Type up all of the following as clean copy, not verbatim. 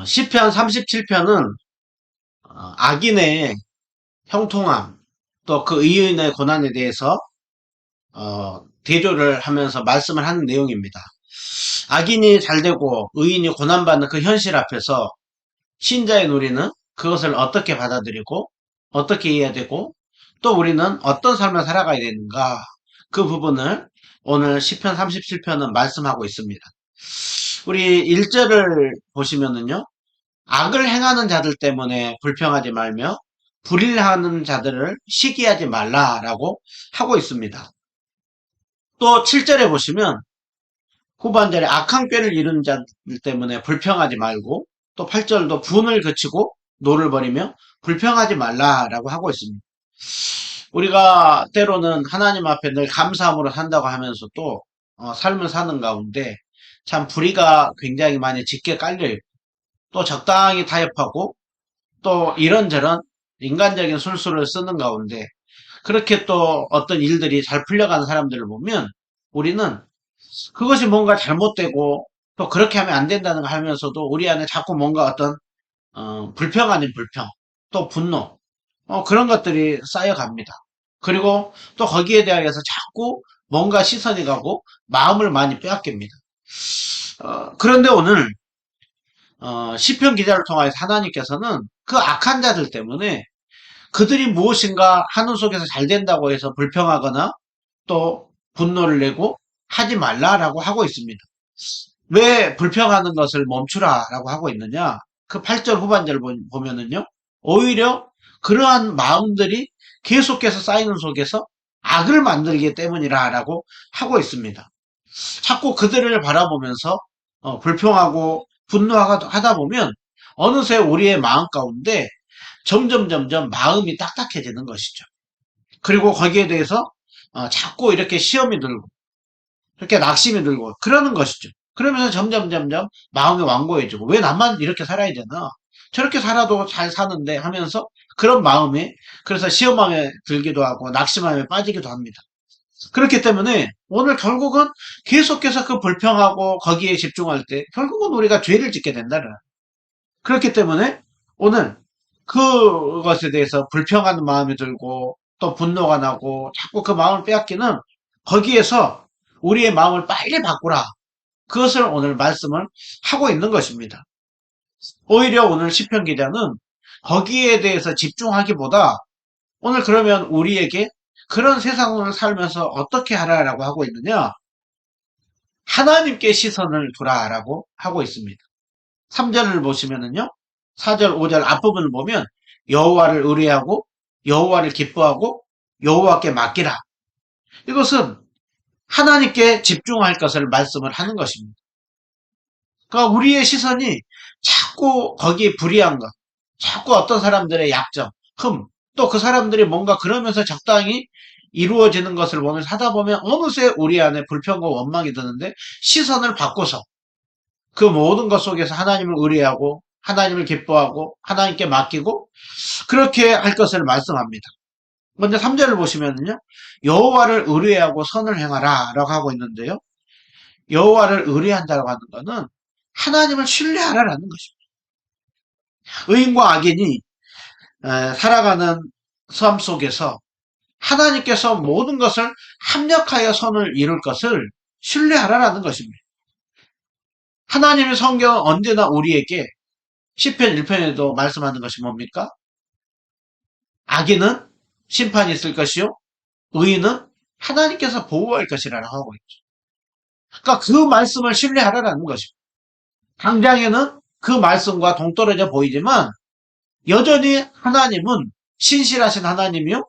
시편 37편은 악인의 형통함, 또 그 의인의 고난에 대해서 대조를 하면서 말씀을 하는 내용입니다. 악인이 잘되고 의인이 고난받는 그 현실 앞에서 신자인 우리는 그것을 어떻게 받아들이고 어떻게 해야 되고 또 우리는 어떤 삶을 살아가야 되는가, 그 부분을 오늘 시편 37편은 말씀하고 있습니다. 우리 1절을 보시면은요, 악을 행하는 자들 때문에 불평하지 말며 불의하는 자들을 시기하지 말라라고 하고 있습니다. 또 7절에 보시면 후반절에 악한 꾀를 이루는 자들 때문에 불평하지 말고, 또 8절도 분을 그치고 노를 버리며 불평하지 말라라고 하고 있습니다. 우리가 때로는 하나님 앞에 늘 감사함으로 산다고 하면서도 삶을 사는 가운데 참 불의가 굉장히 많이 짙게 깔려있고, 또 적당히 타협하고, 또 이런저런 인간적인 술수를 쓰는 가운데 그렇게 또 어떤 일들이 잘 풀려가는 사람들을 보면 우리는 그것이 뭔가 잘못되고 또 그렇게 하면 안 된다는 거 하면서도 우리 안에 자꾸 뭔가 어떤 불평 아닌 불평, 또 분노, 그런 것들이 쌓여갑니다. 그리고 또 거기에 대하여서 자꾸 뭔가 시선이 가고 마음을 많이 빼앗깁니다. 그런데 오늘 시편 기자를 통하여서 하나님께서는 그 악한 자들 때문에 그들이 무엇인가 하는 속에서 잘 된다고 해서 불평하거나 또 분노를 내고 하지 말라라고 하고 있습니다. 왜 불평하는 것을 멈추라라고 하고 있느냐? 그 8절 후반절 보면은요, 오히려 그러한 마음들이 계속해서 쌓이는 속에서 악을 만들기 때문이라라고 하고 있습니다. 자꾸 그들을 바라보면서 불평하고 분노하다 보면 어느새 우리의 마음 가운데 점점 마음이 딱딱해지는 것이죠. 그리고 거기에 대해서 자꾸 이렇게 시험이 들고 이렇게 낙심이 들고 그러는 것이죠. 그러면서 점점 마음이 완고해지고, 왜 나만 이렇게 살아야 되나? 저렇게 살아도 잘 사는데 하면서 그런 마음이, 그래서 시험함에 들기도 하고 낙심함에 빠지기도 합니다. 그렇기 때문에 오늘 결국은 계속해서 그 불평하고 거기에 집중할 때 결국은 우리가 죄를 짓게 된다는. 그렇기 때문에 오늘 그것에 대해서 불평하는 마음이 들고 또 분노가 나고 자꾸 그 마음을 빼앗기는, 거기에서 우리의 마음을 빨리 바꾸라. 그것을 오늘 말씀을 하고 있는 것입니다. 오히려 오늘 시편 기자는 거기에 대해서 집중하기보다 오늘 그러면 우리에게 그런 세상을 살면서 어떻게 하라라고 하고 있느냐? 하나님께 시선을 두라라고 하고 있습니다. 3절을 보시면은요, 4절, 5절 앞부분을 보면 여호와를 의뢰하고 여호와를 기뻐하고 여호와께 맡기라. 이것은 하나님께 집중할 것을 말씀을 하는 것입니다. 그러니까 우리의 시선이 자꾸 거기에 불이한 것, 자꾸 어떤 사람들의 약점, 또 그 사람들이 뭔가 그러면서 적당히 이루어지는 것을 보면서 하다 보면 어느새 우리 안에 불평과 원망이 드는데, 시선을 바꿔서 그 모든 것 속에서 하나님을 의뢰하고 하나님을 기뻐하고 하나님께 맡기고 그렇게 할 것을 말씀합니다. 먼저 3절을 보시면요, 여호와를 의뢰하고 선을 행하라 라고 하고 있는데요, 여호와를 의뢰한다고 하는 것은 하나님을 신뢰하라라는 것입니다. 의인과 악인이 살아가는 삶 속에서 하나님께서 모든 것을 합력하여 선을 이룰 것을 신뢰하라라는 것입니다. 하나님의 성경은 언제나 우리에게 시편 1편에도 말씀하는 것이 뭡니까? 악인은 심판이 있을 것이요, 의인은 하나님께서 보호할 것이라고 하고 있죠. 그러니까 그 말씀을 신뢰하라라는 것입니다. 당장에는 그 말씀과 동떨어져 보이지만 여전히 하나님은 신실하신 하나님이요,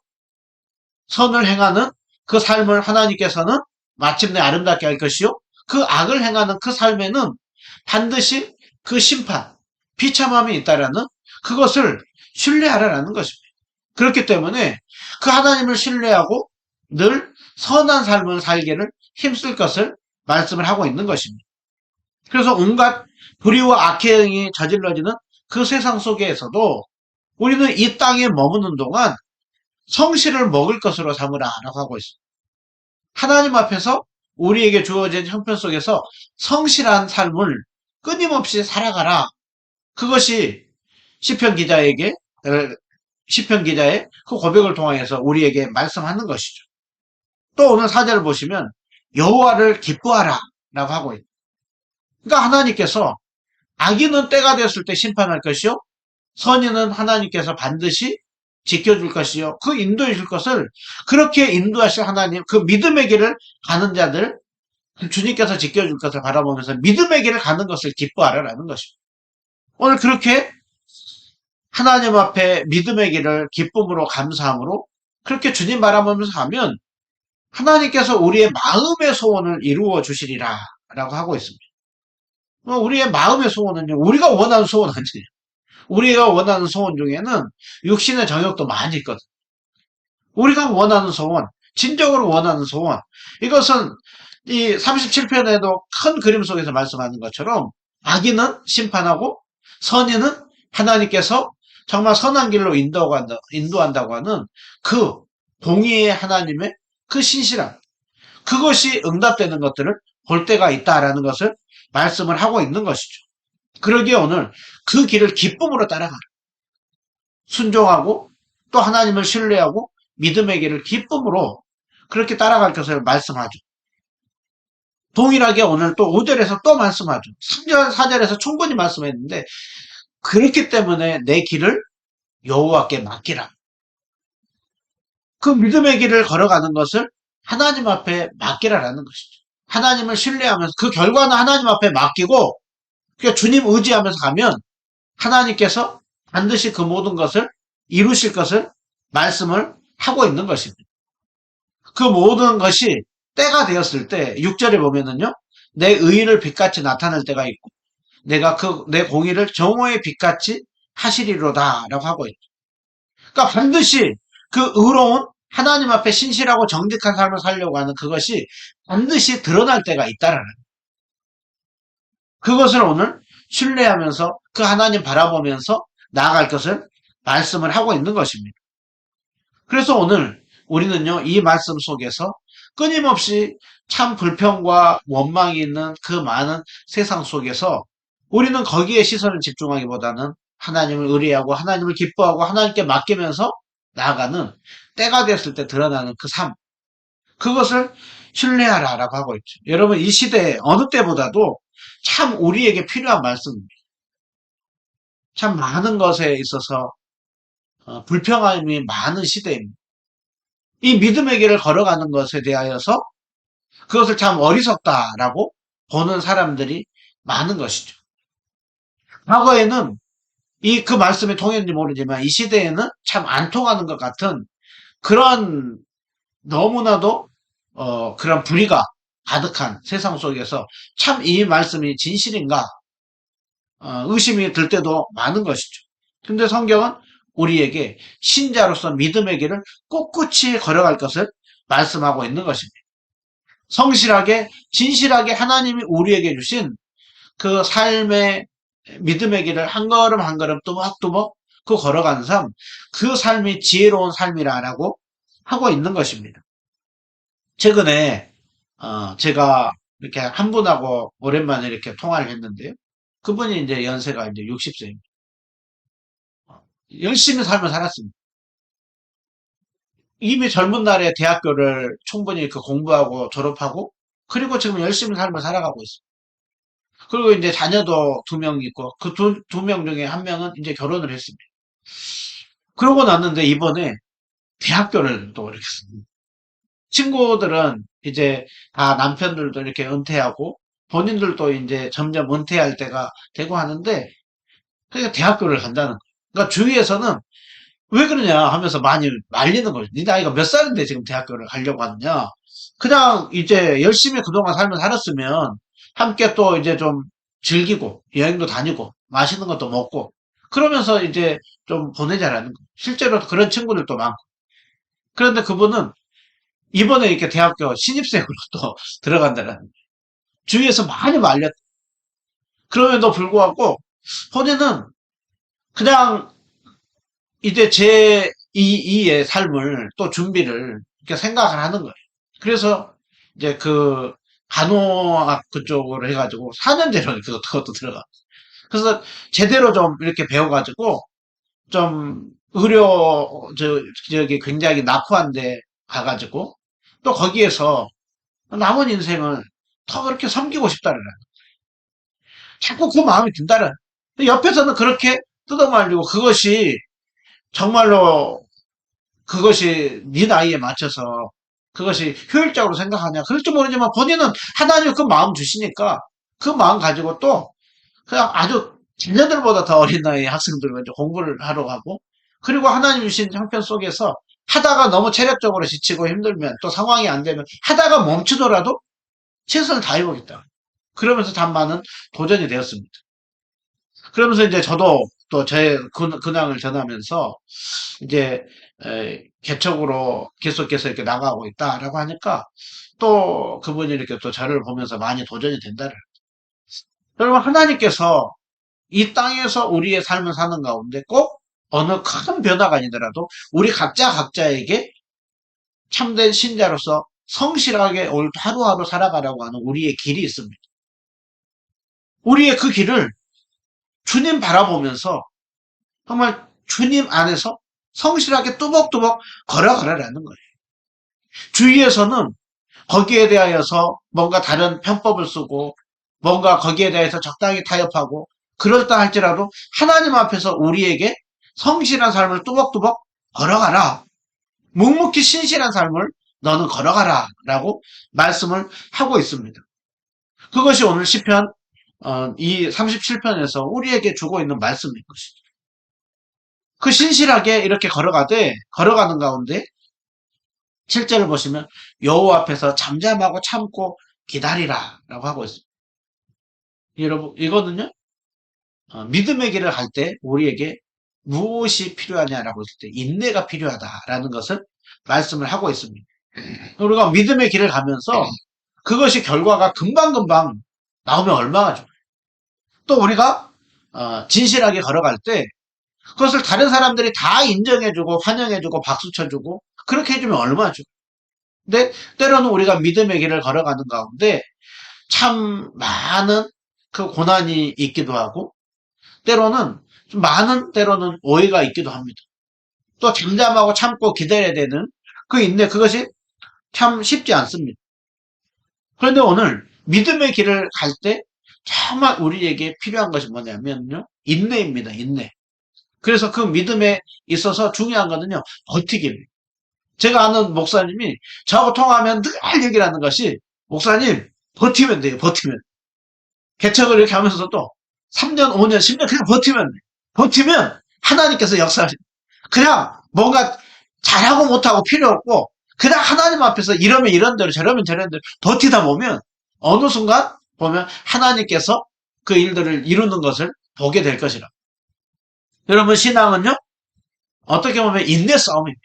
선을 행하는 그 삶을 하나님께서는 마침내 아름답게 할 것이요, 그 악을 행하는 그 삶에는 반드시 그 심판, 비참함이 있다라는 그것을 신뢰하라라는 것입니다. 그렇기 때문에 그 하나님을 신뢰하고 늘 선한 삶을 살기를 힘쓸 것을 말씀을 하고 있는 것입니다. 그래서 온갖 불의와 악행이 저질러지는 그 세상 속에서도 우리는 이 땅에 머무는 동안 성실을 먹을 것으로 삼으라라고 하고 있습니다. 하나님 앞에서 우리에게 주어진 형편 속에서 성실한 삶을 끊임없이 살아가라. 그것이 시편 기자에게 시편 기자의 그 고백을 통해서 우리에게 말씀하는 것이죠. 또 오늘 사절을 보시면 여호와를 기뻐하라 라고 하고 있어요. 그러니까 하나님께서 악인은 때가 되었을 때 심판할 것이요 선인은 하나님께서 반드시 지켜줄 것이요 그 인도해 줄 것을 그렇게 인도하실 하나님 그 믿음의 길을 가는 자들 주님께서 지켜줄 것을 바라보면서 믿음의 길을 가는 것을 기뻐하라라는 것입니다. 오늘 그렇게 하나님 앞에 믿음의 길을 기쁨으로 감사함으로 그렇게 주님 바라보면서 가면 하나님께서 우리의 마음의 소원을 이루어 주시리라 라고 하고 있습니다. 우리의 마음의 소원은요 우리가 원하는 소원 아니에요. 우리가 원하는 소원 중에는 육신의 정욕도 많이 있거든. 우리가 원하는 소원, 진정으로 원하는 소원. 이것은 이 37편에도 큰 그림 속에서 말씀하는 것처럼 악인은 심판하고 선인은 하나님께서 정말 선한 길로 인도한다고 하는 그 공의의 하나님의 그 신실함. 그것이 응답되는 것들을 볼 때가 있다라는 것을 말씀을 하고 있는 것이죠. 그러기에 오늘 그 길을 기쁨으로 따라가라. 순종하고 또 하나님을 신뢰하고 믿음의 길을 기쁨으로 그렇게 따라갈 것을 말씀하죠. 동일하게 오늘 또 5절에서 또 말씀하죠. 3절, 4절에서 충분히 말씀했는데 그렇기 때문에 내 길을 여호와께 맡기라. 그 믿음의 길을 걸어가는 것을 하나님 앞에 맡기라라는 것이죠. 하나님을 신뢰하면서 그 결과는 하나님 앞에 맡기고 그러니까 주님 의지하면서 가면 하나님께서 반드시 그 모든 것을 이루실 것을 말씀을 하고 있는 것입니다. 그 모든 것이 때가 되었을 때 6절에 보면은요. 내 의의를 빛같이 나타낼 때가 있고 내가 내 공의를 정오의 빛같이 하시리로다라고 하고 있죠. 그러니까 반드시 그 의로운 하나님 앞에 신실하고 정직한 삶을 살려고 하는 그것이 반드시 드러날 때가 있다라는 그것을 오늘 신뢰하면서 그 하나님 바라보면서 나아갈 것을 말씀을 하고 있는 것입니다. 그래서 오늘 우리는요, 이 말씀 속에서 끊임없이 참 불평과 원망이 있는 그 많은 세상 속에서 우리는 거기에 시선을 집중하기보다는 하나님을 의뢰하고 하나님을 기뻐하고 하나님께 맡기면서 나아가는 때가 됐을 때 드러나는 그 삶. 그것을 신뢰하라라고 하고 있죠. 여러분, 이 시대에 어느 때보다도 참 우리에게 필요한 말씀입니다. 참 많은 것에 있어서 불평함이 많은 시대입니다. 이 믿음의 길을 걸어가는 것에 대하여서 그것을 참 어리석다라고 보는 사람들이 많은 것이죠. 과거에는 그 말씀이 통했는지 모르지만 이 시대에는 참 안 통하는 것 같은 그런 너무나도 그런 불의가 가득한 세상 속에서 참 이 말씀이 진실인가 의심이 들 때도 많은 것이죠. 근데 성경은 우리에게 신자로서 믿음의 길을 꿋꿋이 걸어갈 것을 말씀하고 있는 것입니다. 성실하게 진실하게 하나님이 우리에게 주신 그 삶의 믿음의 길을 한 걸음 한 걸음 뚜벅뚜벅 그 걸어가는 삶, 그 삶이 지혜로운 삶이라고 하고 있는 것입니다. 최근에 제가 이렇게 한 분하고 오랜만에 이렇게 통화를 했는데요. 그분이 이제 연세가 이제 60세입니다. 열심히 삶을 살았습니다. 이미 젊은 날에 대학교를 충분히 그 공부하고 졸업하고 그리고 지금 열심히 삶을 살아가고 있습니다. 그리고 이제 자녀도 2명 있고 그 두 명 중에 한 명은 이제 결혼을 했습니다. 그러고 났는데 이번에 대학교를 또 이렇게 씁니다. 친구들은 이제 다 남편들도 이렇게 은퇴하고 본인들도 이제 점점 은퇴할 때가 되고 하는데 그러니까 대학교를 간다는 거예요. 그러니까 주위에서는 왜 그러냐 하면서 많이 말리는 거죠. 네 나이가 몇 살인데 지금 대학교를 가려고 하느냐. 그냥 이제 열심히 그동안 삶을 살았으면 함께 또 이제 좀 즐기고 여행도 다니고 맛있는 것도 먹고 그러면서 이제 좀 보내자라는 거. 실제로 그런 친구들도 많고. 그런데 그분은 이번에 이렇게 대학교 신입생으로 또 들어간다는 거예요. 주위에서 많이 말렸다. 그럼에도 불구하고 본인은 그냥 이제 제 2의 삶을 또 준비를 이렇게 생각을 하는 거예요. 그래서 이제 그 간호학 그쪽으로 해가지고 4년제로 그것도 들어가. 그래서 제대로 좀 이렇게 배워가지고 좀 의료 저기 굉장히 나포한데 가가지고 또 거기에서 남은 인생을 더 그렇게 섬기고 싶다는 거야. 자꾸 그 마음이 든다는. 옆에서는 그렇게 뜯어말리고 그것이 정말로 그것이 네 나이에 맞춰서 그것이 효율적으로 생각하냐 그럴지 모르지만 본인은 하나님 그 마음 주시니까 그 마음 가지고 또 그냥 아주 자녀들보다 더 어린 나이의 학생들과 이제 공부를 하러 가고 그리고 하나님 주신 형편 속에서 하다가 너무 체력적으로 지치고 힘들면 또 상황이 안 되면 하다가 멈추더라도 최선을 다해보겠다. 그러면서 단만은 도전이 되었습니다. 그러면서 이제 저도 또 제 근황을 전하면서 이제 개척으로 계속해서 이렇게 나가고 있다라고 하니까 또 그분이 이렇게 또 저를 보면서 많이 도전이 된다를. 여러분 하나님께서 이 땅에서 우리의 삶을 사는 가운데 꼭 어느 큰 변화가 아니더라도 우리 각자 각자에게 참된 신자로서 성실하게 오늘 하루하루 살아가라고 하는 우리의 길이 있습니다. 우리의 그 길을 주님 바라보면서 정말 주님 안에서 성실하게 뚜벅뚜벅 걸어가라라는 거예요. 주위에서는 거기에 대하여서 뭔가 다른 편법을 쓰고 뭔가 거기에 대해서 적당히 타협하고 그렇다 할지라도 하나님 앞에서 우리에게 성실한 삶을 뚜벅뚜벅 걸어가라. 묵묵히 신실한 삶을 너는 걸어가라 라고 말씀을 하고 있습니다. 그것이 오늘 시편 이 37편에서 우리에게 주고 있는 말씀인 것이죠. 그 신실하게 이렇게 걸어가는 가운데 실제를 보시면 여호와 앞에서 잠잠하고 참고 기다리라라고 하고 있습니다. 여러분 이거는요 믿음의 길을 갈 때 우리에게 무엇이 필요하냐라고 했을 때 인내가 필요하다라는 것을 말씀을 하고 있습니다. 우리가 믿음의 길을 가면서 그것이 결과가 금방금방 나오면 얼마나 좋아요. 또 우리가 진실하게 걸어갈 때 그것을 다른 사람들이 다 인정해주고 환영해주고 박수 쳐주고 그렇게 해주면 얼마나 좋아요. 근데 때로는 우리가 믿음의 길을 걸어가는 가운데 참 많은 그 고난이 있기도 하고 때로는 때로는 오해가 있기도 합니다. 또 잠잠하고 참고 기다려야 되는 그 인내 그것이 참 쉽지 않습니다. 그런데 오늘 믿음의 길을 갈 때 정말 우리에게 필요한 것이 뭐냐면요. 인내입니다. 인내. 그래서 그 믿음에 있어서 중요한 거는요. 버티기입니다. 제가 아는 목사님이 저하고 통화하면 늘 얘기를 하는 것이 목사님 버티면 돼요. 버티면. 개척을 이렇게 하면서도 3년, 5년, 10년 그냥 버티면 돼요. 버티면 하나님께서 역사하십니다. 그냥 뭔가 잘하고 못하고 필요 없고 그냥 하나님 앞에서 이러면 이런 대로 저러면 저런 대로 버티다 보면 어느 순간 보면 하나님께서 그 일들을 이루는 것을 보게 될 것이라. 여러분 신앙은요 어떻게 보면 인내 싸움입니다.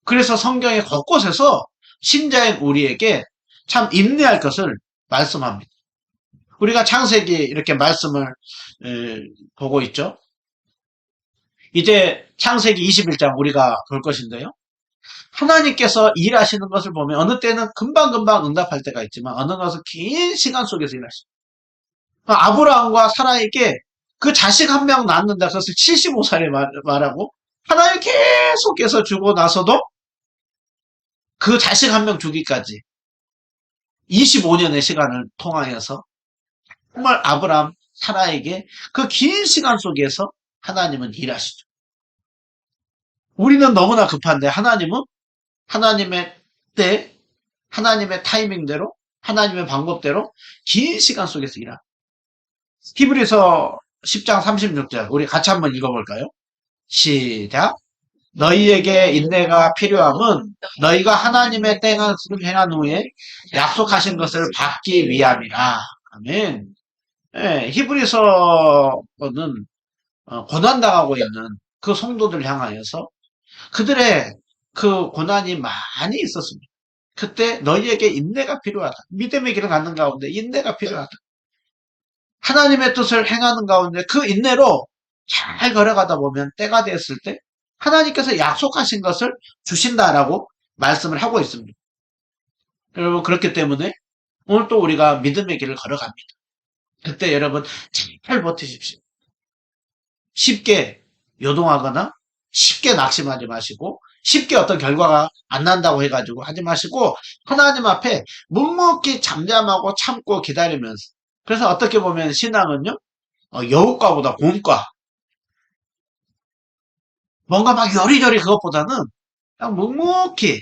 그래서 성경의 곳곳에서 신자인 우리에게 참 인내할 것을 말씀합니다. 우리가 창세기 이렇게 말씀을 보고 있죠. 이제 창세기 21장 우리가 볼 것인데요. 하나님께서 일하시는 것을 보면 어느 때는 금방금방 응답할 때가 있지만 어느 것은 긴 시간 속에서 일하십니다. 아브라함과 사라에게 그 자식 한 명 낳는다 그것을 75살에 말하고 하나님 계속해서 주고 나서도 그 자식 한 명 주기까지 25년의 시간을 통하여서 정말 아브라함, 사라에게 그 긴 시간 속에서 하나님은 일하시죠. 우리는 너무나 급한데 하나님은 하나님의 때, 하나님의 타이밍대로, 하나님의 방법대로 긴 시간 속에서 일합니다. 히브리서 10장 36절 우리 같이 한번 읽어볼까요? 시작. 너희에게 인내가 필요함은 너희가 하나님의 때가 행한 후에 약속하신 것을 받기 위함이라. 아멘. 예, 히브리서는 고난당하고 있는 그 성도들 향하여서 그들의 그 고난이 많이 있었습니다. 그때 너희에게 인내가 필요하다. 믿음의 길을 갖는 가운데 인내가 필요하다. 하나님의 뜻을 행하는 가운데 그 인내로 잘 걸어가다 보면 때가 됐을 때 하나님께서 약속하신 것을 주신다라고 말씀을 하고 있습니다. 여러분 그렇기 때문에 오늘 또 우리가 믿음의 길을 걸어갑니다. 그때 여러분 잘 버티십시오. 쉽게 요동하거나 쉽게 낙심하지 마시고 쉽게 어떤 결과가 안 난다고 해가지고 하지 마시고 하나님 앞에 묵묵히 잠잠하고 참고 기다리면서 그래서 어떻게 보면 신앙은요 여우과보다 곰과 뭔가 막 요리조리 그것보다는 그냥 묵묵히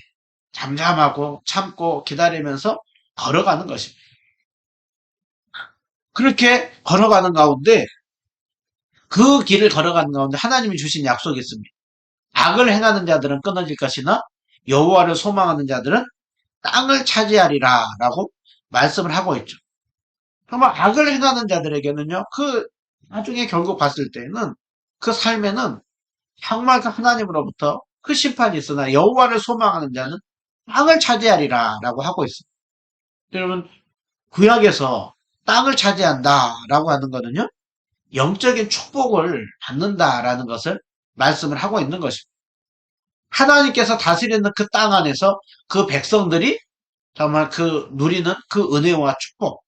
잠잠하고 참고 기다리면서 걸어가는 것입니다. 그렇게 걸어가는 가운데 그 길을 걸어가는 가운데 하나님이 주신 약속이 있습니다. 악을 행하는 자들은 끊어질 것이나 여호와를 소망하는 자들은 땅을 차지하리라 라고 말씀을 하고 있죠. 그러면 악을 행하는 자들에게는요, 그 나중에 결국 봤을 때는 그 삶에는 정말 그 하나님으로부터 그 심판이 있으나 여호와를 소망하는 자는 땅을 차지하리라 라고 하고 있습니다. 여러분 구약에서 땅을 차지한다라고 하는 거는요, 영적인 축복을 받는다라는 것을 말씀을 하고 있는 것입니다. 하나님께서 다스리는 그 땅 안에서 그 백성들이 정말 그 누리는 그 은혜와 축복,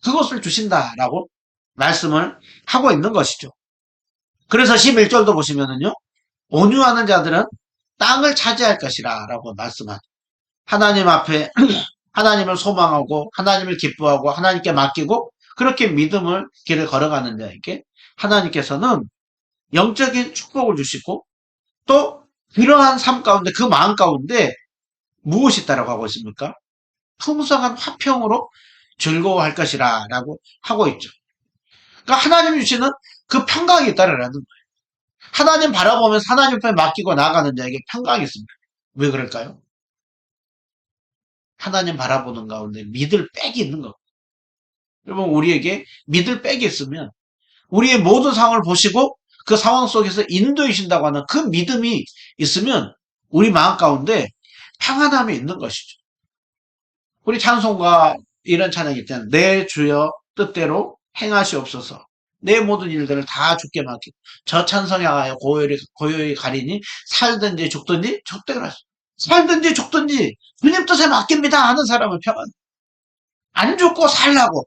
그것을 주신다라고 말씀을 하고 있는 것이죠. 그래서 11절도 보시면은요, 온유하는 자들은 땅을 차지할 것이라 라고 말씀하죠. 하나님 앞에 하나님을 소망하고 하나님을 기뻐하고 하나님께 맡기고 그렇게 믿음을 길을 걸어가는 자에게 하나님께서는 영적인 축복을 주시고 또 그러한 삶 가운데 그 마음 가운데 무엇이 있다라고 하고 있습니까? 풍성한 화평으로 즐거워할 것이라 라고 하고 있죠. 그러니까 하나님 주시는 그 평강이 있다라는 거예요. 하나님 바라보면서 하나님 앞에 맡기고 나아가는 자에게 평강이 있습니다. 왜 그럴까요? 하나님 바라보는 가운데 믿을 빽이 있는 거. 여러분 우리에게 믿을 빽이 있으면 우리의 모든 상황을 보시고 그 상황 속에서 인도해 주신다고 하는 그 믿음이 있으면 우리 마음 가운데 평안함이 있는 것이죠. 우리 찬송가 이런 찬양이 있잖아요. 내 주여 뜻대로 행하시옵소서. 내 모든 일들을 다 주께 맡기고 저 찬성하여 고요히 가리니 살든지 죽든지 족대로 하시오. 살든지 죽든지 주님 뜻에 맡깁니다 하는 사람은 평안. 안 죽고 살라고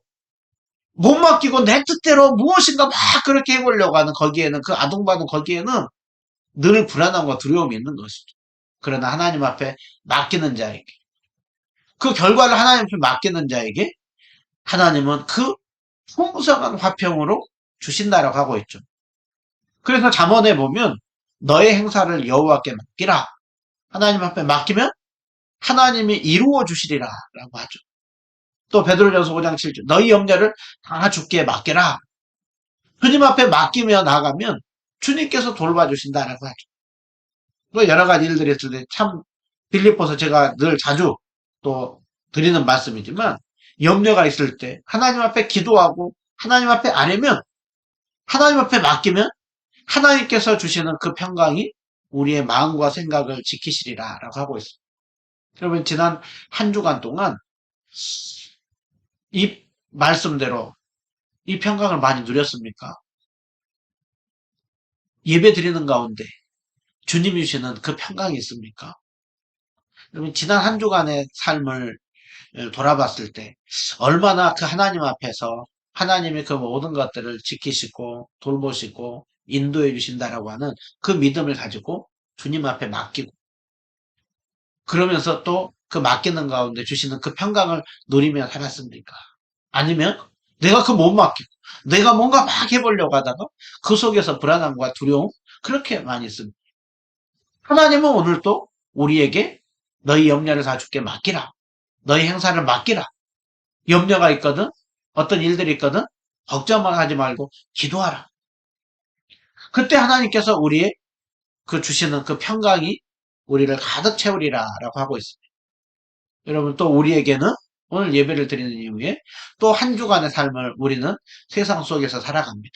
못 맡기고 내 뜻대로 무엇인가 막 그렇게 해보려고 하는 거기에는 그 아둥바둥 거기에는 늘 불안함과 두려움이 있는 것이죠. 그러나 하나님 앞에 맡기는 자에게 그 결과를 하나님 앞에 맡기는 자에게 하나님은 그 풍성한 화평으로 주신다라고 하고 있죠. 그래서 잠언에 보면 너의 행사를 여호와께 맡기라. 하나님 앞에 맡기면 하나님이 이루어 주시리라 라고 하죠. 또 베드로전서 5장 7절 너희 염려를 다 주께 맡겨라. 주님 앞에 맡기며 나가면 주님께서 돌봐주신다라고 하죠. 또 여러 가지 일들이 있을 때 참 빌립보서 제가 늘 자주 또 드리는 말씀이지만 염려가 있을 때 하나님 앞에 기도하고 하나님 앞에 아뢰면 하나님 앞에 맡기면 하나님께서 주시는 그 평강이 우리의 마음과 생각을 지키시리라 라고 하고 있습니다. 여러분 지난 한 주간 동안 이 말씀대로 이 평강을 많이 누렸습니까? 예배 드리는 가운데 주님이 주시는 그 평강이 있습니까? 여러분 지난 한 주간의 삶을 돌아봤을 때 얼마나 그 하나님 앞에서 하나님이 그 모든 것들을 지키시고 돌보시고 인도해 주신다라고 하는 그 믿음을 가지고 주님 앞에 맡기고 그러면서 또 그 맡기는 가운데 주시는 그 평강을 누리며 살았습니까? 아니면 내가 그 못 맡기고 내가 뭔가 막 해보려고 하다가 그 속에서 불안함과 두려움 그렇게 많이 있습니다. 하나님은 오늘도 우리에게 너희 염려를 다 주께 맡기라. 너희 행사를 맡기라. 염려가 있거든 어떤 일들이 있거든 걱정만 하지 말고 기도하라. 그때 하나님께서 우리의 그 주시는 그 평강이 우리를 가득 채우리라 라고 하고 있습니다. 여러분 또 우리에게는 오늘 예배를 드리는 이후에 또 한 주간의 삶을 우리는 세상 속에서 살아갑니다.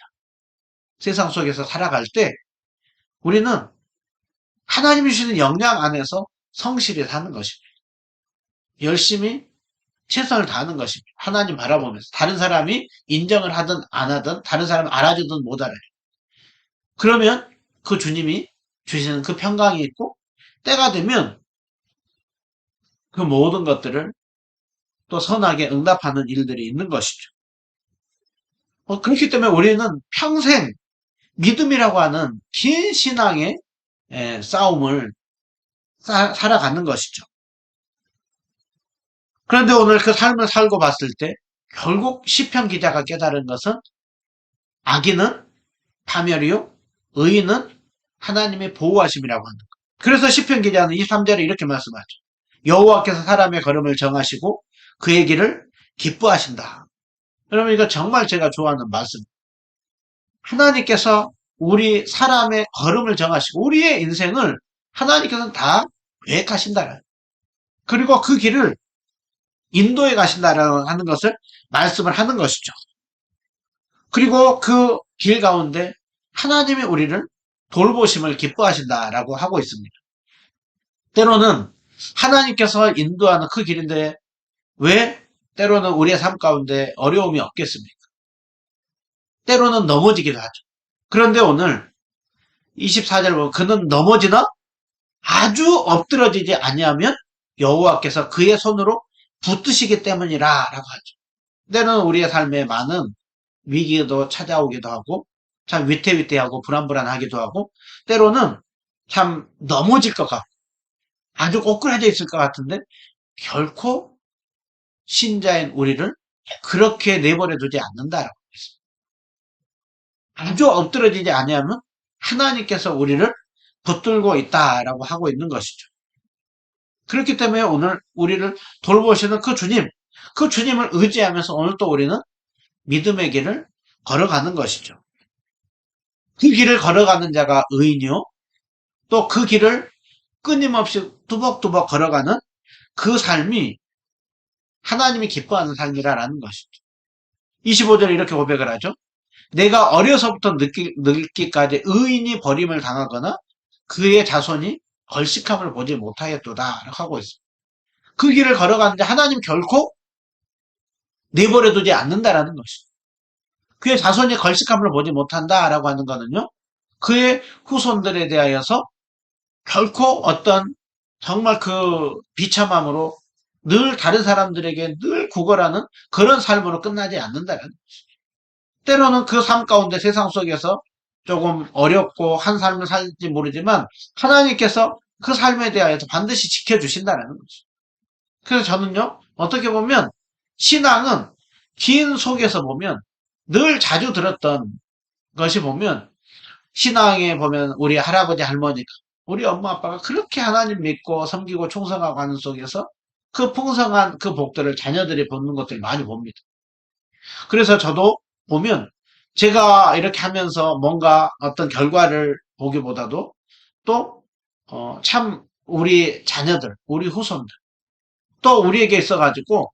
세상 속에서 살아갈 때 우리는 하나님이 주시는 역량 안에서 성실히 사는 것입니다. 열심히 최선을 다하는 것입니다. 하나님 바라보면서 다른 사람이 인정을 하든 안 하든 다른 사람이 알아주든 못 알아요. 그러면 그 주님이 주시는 그 평강이 있고 때가 되면 그 모든 것들을 또 선하게 응답하는 일들이 있는 것이죠. 그렇기 때문에 우리는 평생 믿음이라고 하는 긴 신앙의 싸움을 살아가는 것이죠. 그런데 오늘 그 삶을 살고 봤을 때 결국 시편 기자가 깨달은 것은 악인은 파멸이요 의인은 하나님의 보호하심이라고 하는 것. 그래서 시편 기자는 23절에 이렇게 말씀하죠. 여호와께서 사람의 걸음을 정하시고 그의 길을 기뻐하신다. 여러분 이거 정말 제가 좋아하는 말씀. 하나님께서 우리 사람의 걸음을 정하시고 우리의 인생을 하나님께서는 다 계획하신다. 그리고 그 길을 인도해 가신다라고 하는 것을 말씀을 하는 것이죠. 그리고 그 길 가운데 하나님이 우리를 돌보심을 기뻐하신다라고 하고 있습니다. 때로는 하나님께서 인도하는 그 길인데 왜 때로는 우리의 삶 가운데 어려움이 없겠습니까? 때로는 넘어지기도 하죠. 그런데 오늘 24절 보면 그는 넘어지나 아주 엎드러지지 아니하면 여호와께서 그의 손으로 붙드시기 때문이라 라고 하죠. 때로는 우리의 삶에 많은 위기도 찾아오기도 하고 참 위태위태하고 불안불안하기도 하고 때로는 참 넘어질 것 같고 아주 꼬꾸라져 있을 것 같은데 결코 신자인 우리를 그렇게 내버려 두지 않는다라고 했습니다. 아주 엎드러지지 아니하면 하나님께서 우리를 붙들고 있다라고 하고 있는 것이죠. 그렇기 때문에 오늘 우리를 돌보시는 그 주님을 의지하면서 오늘 또 우리는 믿음의 길을 걸어가는 것이죠. 그 길을 걸어가는 자가 의인이요. 또 그 길을 끊임없이 두벅두벅 걸어가는 그 삶이 하나님이 기뻐하는 삶이라는 것이죠. 25절에 이렇게 고백을 하죠. 내가 어려서부터 늙기까지 의인이 버림을 당하거나 그의 자손이 걸식함을 보지 못하였도다 라고 하고 있습니다. 그 길을 걸어가는데 하나님 결코 내버려 두지 않는다라는 것이죠. 그의 자손이 걸식함을 보지 못한다라고 하는 것은요. 그의 후손들에 대하여서 결코 어떤 정말 그 비참함으로 늘 다른 사람들에게 늘 구걸하는 그런 삶으로 끝나지 않는다는 것이죠. 때로는 그 삶 가운데 세상 속에서 조금 어렵고 한 삶을 살지 모르지만 하나님께서 그 삶에 대하여서 반드시 지켜주신다는 거죠. 그래서 저는요, 어떻게 보면 신앙은 긴 속에서 보면 늘 자주 들었던 것이 보면 신앙에 보면 우리 할아버지 할머니가 우리 엄마 아빠가 그렇게 하나님 믿고 섬기고 충성하고 하는 속에서 그 풍성한 그 복들을 자녀들이 보는 것들을 많이 봅니다. 그래서 저도 보면 제가 이렇게 하면서 뭔가 어떤 결과를 보기보다도 또 참 우리 자녀들, 우리 후손들 또 우리에게 있어가지고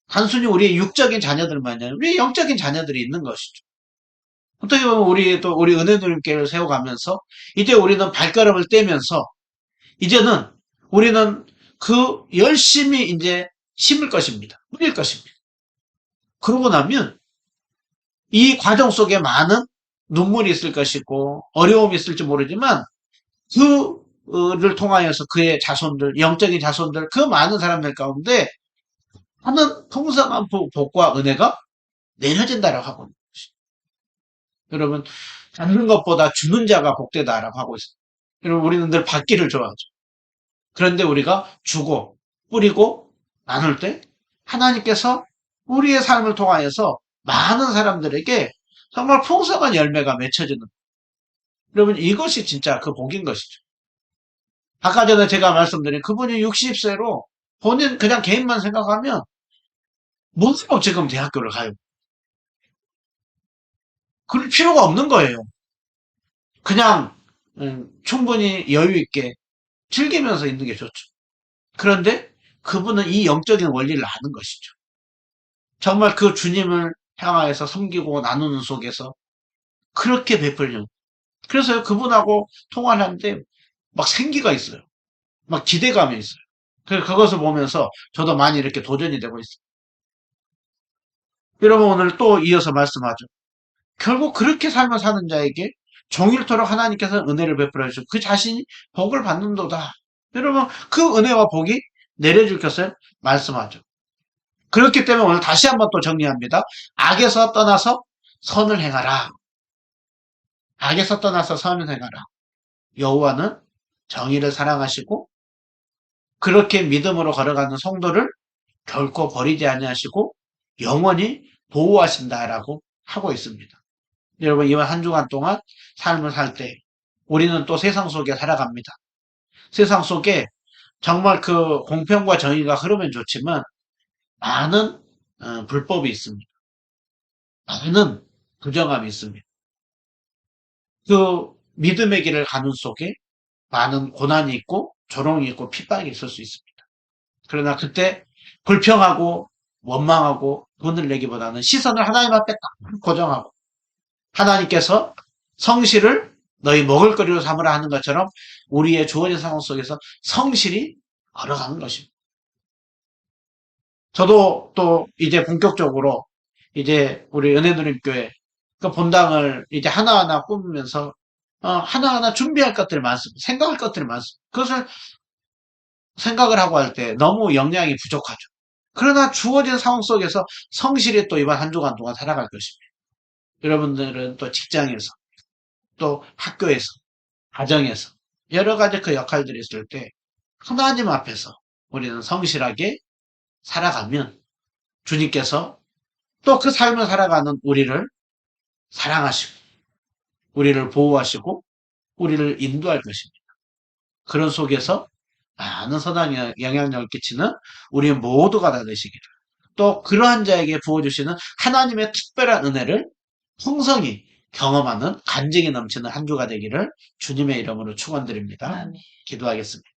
단순히 우리의 육적인 자녀들만이 아니라 우리 영적인 자녀들이 있는 것이죠. 어떻게 보면 우리 은혜누님께를 세워가면서 이제 우리는 발걸음을 떼면서 이제는 우리는 그 열심히 이제 심을 것입니다. 뿌릴 것입니다. 그러고 나면 이 과정 속에 많은 눈물이 있을 것이고 어려움이 있을지 모르지만 그를 통하여서 그의 자손들, 영적인 자손들, 그 많은 사람들 가운데 하는 풍성한 복과 은혜가 내려진다라고 하고 있는 것입니다. 여러분, 받는 것보다 주는 자가 복되다라고 하고 있습니다. 여러분, 우리는 늘 받기를 좋아하죠. 그런데 우리가 주고 뿌리고 나눌 때 하나님께서 우리의 삶을 통하여서 많은 사람들에게 정말 풍성한 열매가 맺혀지는 여러분 이것이 진짜 그 복인 것이죠. 아까 전에 제가 말씀드린 그분이 60세로 본인 그냥 개인만 생각하면 못하고 지금 대학교를 가요. 그럴 필요가 없는 거예요. 그냥 충분히 여유 있게 즐기면서 있는 게 좋죠. 그런데 그분은 이 영적인 원리를 아는 것이죠. 정말 그 주님을 향하여서 섬기고 나누는 속에서 그렇게 베풀려. 그래서 그분하고 통화를 하는데 막 생기가 있어요. 막 기대감이 있어요. 그래서 그것을 보면서 저도 많이 이렇게 도전이 되고 있어요. 여러분 오늘 또 이어서 말씀하죠. 결국 그렇게 삶을 사는 자에게 종일토록 하나님께서 은혜를 베풀어 주시고 그 자신이 복을 받는도다. 여러분 그 은혜와 복이 내려줄 것을 말씀하죠. 그렇기 때문에 오늘 다시 한번 또 정리합니다. 악에서 떠나서 선을 행하라. 악에서 떠나서 선을 행하라. 여호와는 정의를 사랑하시고 그렇게 믿음으로 걸어가는 성도를 결코 버리지 아니하시고 영원히 보호하신다라고 하고 있습니다. 여러분 이번 한 주간 동안 삶을 살 때 우리는 또 세상 속에 살아갑니다. 세상 속에 정말 그 공평과 정의가 흐르면 좋지만 많은 불법이 있습니다. 많은 부정함이 있습니다. 그 믿음의 길을 가는 속에 많은 고난이 있고 조롱이 있고 핍박이 있을 수 있습니다. 그러나 그때 불평하고 원망하고 돈을 내기보다는 시선을 하나님 앞에 딱 고정하고 하나님께서 성실을 너희 먹을거리로 삼으라 하는 것처럼 우리의 주어진 상황 속에서 성실히 걸어가는 것입니다. 저도 또 이제 본격적으로 이제 우리 은혜누림교회 그 본당을 이제 하나하나 꾸미면서 하나하나 준비할 것들이 많습니다. 생각할 것들이 많습니다. 그것을 생각을 하고 할 때 너무 역량이 부족하죠. 그러나 주어진 상황 속에서 성실히 또 이번 한 주간 동안 살아갈 것입니다. 여러분들은 또 직장에서 또 학교에서 가정에서 여러 가지 그 역할들이 있을 때 하나님 앞에서 우리는 성실하게 살아가면 주님께서 또 그 삶을 살아가는 우리를 사랑하시고 우리를 보호하시고 우리를 인도할 것입니다. 그런 속에서 많은 선한 영향력을 끼치는 우리 모두가 다 되시기를 또 그러한 자에게 부어주시는 하나님의 특별한 은혜를 풍성히 경험하는 간증이 넘치는 한 주가 되기를 주님의 이름으로 축원드립니다. 기도하겠습니다.